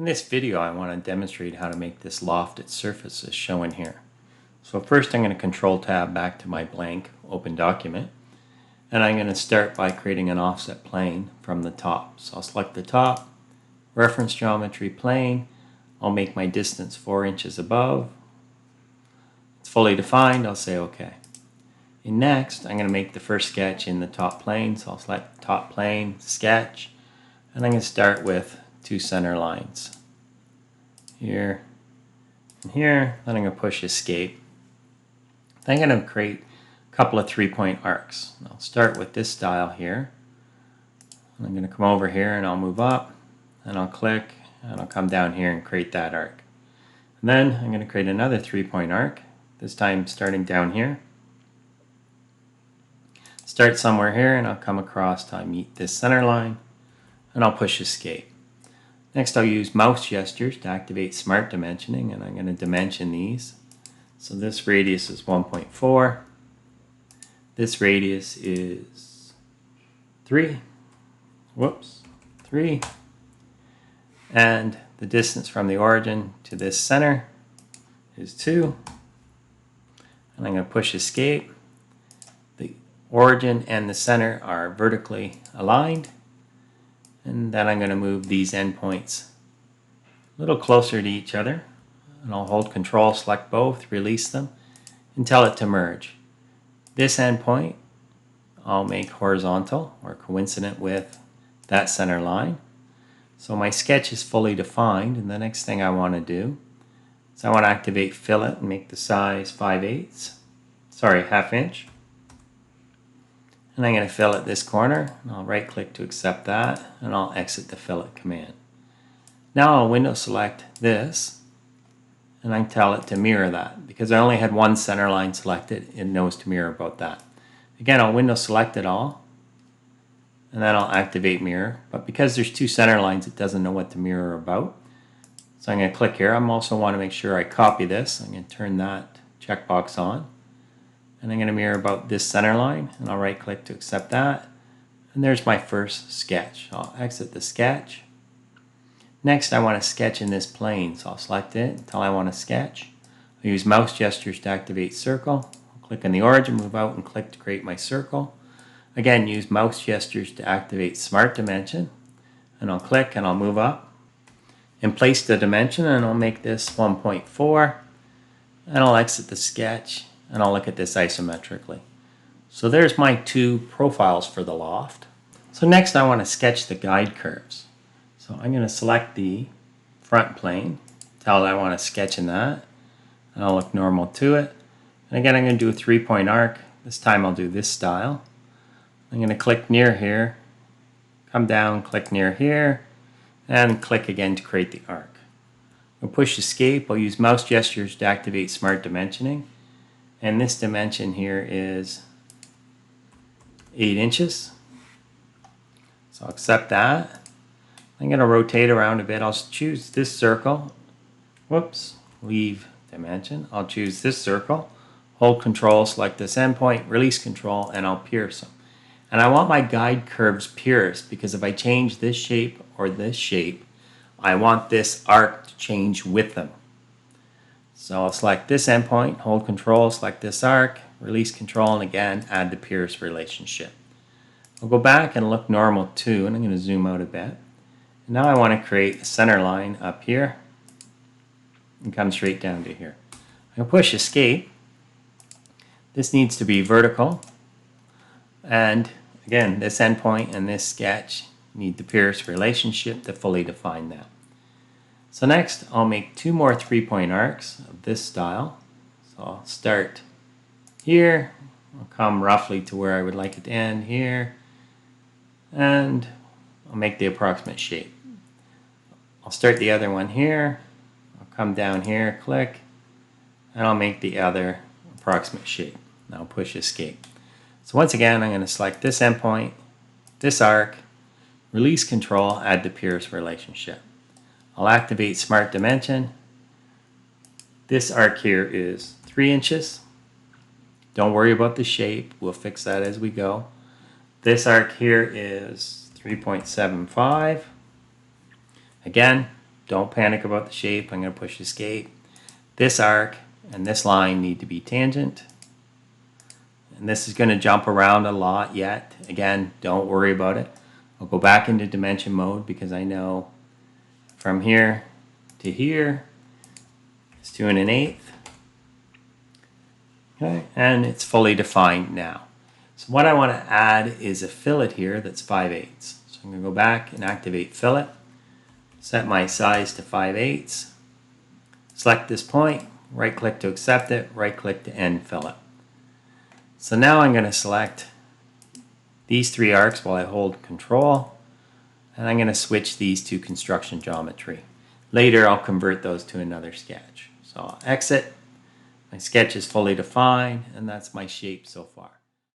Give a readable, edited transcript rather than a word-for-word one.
In this video, I want to demonstrate how to make this lofted surface as shown here. So first I'm going to Control Tab back to my blank open document, and I'm going to start by creating an offset plane from the top. So I'll select the top, reference geometry plane, I'll make my distance 4 inches above. It's fully defined, I'll say OK. And next I'm going to make the first sketch in the top plane, so I'll select top plane, sketch, and I'm going to start with 2 center lines here and here. Then I'm going to push escape. Then I'm going to create a couple of 3-point arcs. I'll start with this style here. I'm going to come over here and I'll move up and I'll click and I'll come down here and create that arc. And then I'm going to create another 3-point arc, this time starting down here. Start somewhere here and I'll come across till I meet this center line and I'll push escape. Next I'll use mouse gestures to activate smart dimensioning, and I'm going to dimension these. So this radius is 1.4. This radius is 3. 3. And the distance from the origin to this center is 2. And I'm going to push escape. The origin and the center are vertically aligned. And then I'm going to move these endpoints a little closer to each other. And I'll hold Control, select both, release them, and tell it to merge. This endpoint I'll make horizontal or coincident with that center line. So my sketch is fully defined, and the next thing I want to do is I want to activate fillet and make the size 1/2 inch. And I'm going to fillet this corner, and I'll right click to accept that, and I'll exit the fillet command. Now I'll window select this, and I tell it to mirror that. Because I only had one center line selected, it knows to mirror about that. Again, I'll window select it all, and then I'll activate mirror. But because there's 2 center lines, it doesn't know what to mirror about. So I'm going to click here. I also want to make sure I copy this. I'm going to turn that checkbox on. And I'm going to mirror about this center line, and I'll right click to accept that. And there's my first sketch. I'll exit the sketch. Next I want to sketch in this plane, so I'll select it until I want to sketch. I'll use mouse gestures to activate circle. I'll click on the origin, move out and click to create my circle. Again, use mouse gestures to activate smart dimension. And I'll click and I'll move up and place the dimension, and I'll make this 1.4. And I'll exit the sketch. And I'll look at this isometrically. So there's my 2 profiles for the loft. So next I want to sketch the guide curves. So I'm going to select the front plane, tell it I want to sketch in that, and I'll look normal to it. And again, I'm going to do a 3-point arc. This time I'll do this style. I'm going to click near here, come down, click near here, and click again to create the arc. I'll push escape. I'll use mouse gestures to activate smart dimensioning. And this dimension here is 8 inches. So I'll accept that. I'm going to rotate around a bit. I'll choose this circle. Leave dimension. I'll choose this circle. Hold Control, select this endpoint, release Control, and I'll pierce them. And I want my guide curves pierced because if I change this shape or this shape, I want this arc to change with them. So I'll select this endpoint, hold Control, select this arc, release Control, and again add the pierce relationship. I'll go back and look normal too, and I'm going to zoom out a bit. And now I want to create a center line up here and come straight down to here. I'm going to push escape. This needs to be vertical. And again, this endpoint and this sketch need the pierce relationship to fully define that. So next, I'll make 2 more 3-point arcs of this style. So I'll start here, I'll come roughly to where I would like it to end here, and I'll make the approximate shape. I'll start the other one here, I'll come down here, click, and I'll make the other approximate shape. Now I'll push escape. So once again, I'm going to select this endpoint, this arc, release Control, add the pierce relationship. I'll activate smart dimension. This arc here is 3 inches. Don't worry about the shape. We'll fix that as we go. This arc here is 3.75. Again, Don't panic about the shape. I'm going to push escape. This arc and this line need to be tangent. And this is going to jump around a lot yet. Again, don't worry about it. I'll go back into dimension mode because I know from here to here is 2 1/8. Okay, and it's fully defined now. So what I want to add is a fillet here that's 5/8. So I'm going to go back and activate fillet. Set my size to 5/8. Select this point, right click to accept it, right click to end fillet. So now I'm going to select these 3 arcs while I hold control, and I'm going to switch these to construction geometry. Later I'll convert those to another sketch. So I'll exit. My sketch is fully defined, and that's my shape so far.